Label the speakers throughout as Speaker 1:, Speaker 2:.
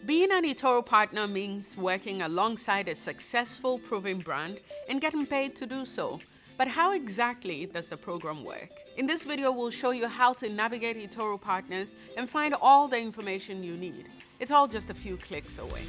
Speaker 1: Being an eToro partner means working alongside a successful, proven brand and getting paid to do so. But how exactly does the program work? In this video, we'll show you how to navigate eToro partners and find all the information you need. It's all just a few clicks away.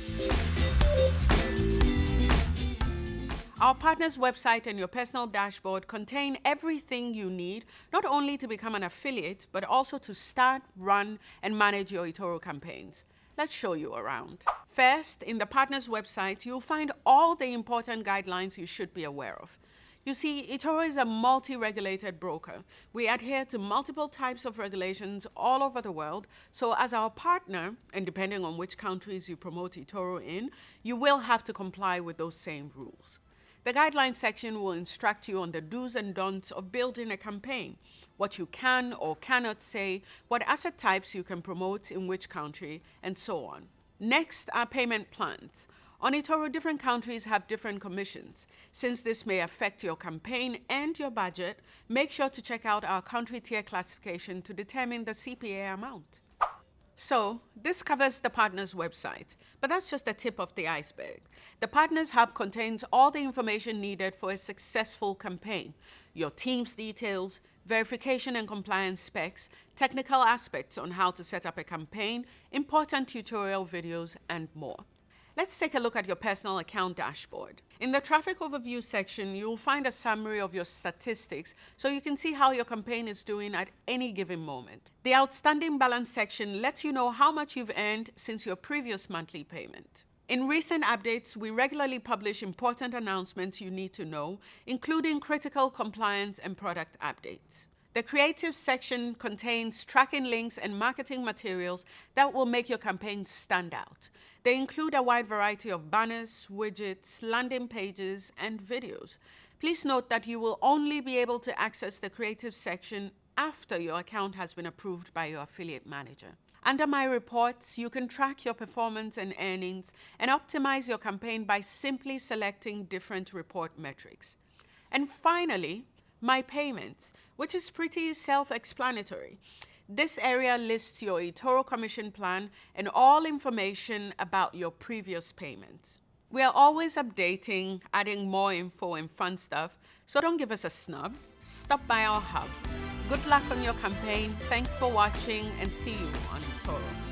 Speaker 1: Our partners' website and your personal dashboard contain everything you need, not only to become an affiliate, but also to start, run, and manage your eToro campaigns. Let's show you around. First, in the partners' website, you'll find all the important guidelines you should be aware of. You see, eToro is a multi-regulated broker. We adhere to multiple types of regulations all over the world, so as our partner, and depending on which countries you promote eToro in, you will have to comply with those same rules. The guidelines section will instruct you on the do's and don'ts of building a campaign, what you can or cannot say, what asset types you can promote in which country, and so on. Next are payment plans. On eToro, different countries have different commissions. Since this may affect your campaign and your budget, make sure to check out our country tier classification to determine the CPA amount. So, this covers the Partners website, but that's just the tip of the iceberg. The Partners Hub contains all the information needed for a successful campaign: your team's details, verification and compliance specs, technical aspects on how to set up a campaign, important tutorial videos, and more. Let's take a look at your personal account dashboard. In the traffic overview section, you'll find a summary of your statistics so you can see how your campaign is doing at any given moment. The outstanding balance section lets you know how much you've earned since your previous monthly payment. In recent updates, we regularly publish important announcements you need to know, including critical compliance and product updates. The creative section contains tracking links and marketing materials that will make your campaign stand out. They include a wide variety of banners, widgets, landing pages, and videos. Please note that you will only be able to access the creative section after your account has been approved by your affiliate manager. Under My Reports, you can track your performance and earnings and optimize your campaign by simply selecting different report metrics. And finally, My Payments, which is pretty self-explanatory. This area lists your eToro commission plan and all information about your previous payments. We are always updating, adding more info and fun stuff, so don't give us a snub. Stop by our hub. Good luck on your campaign. Thanks for watching, and see you on eToro.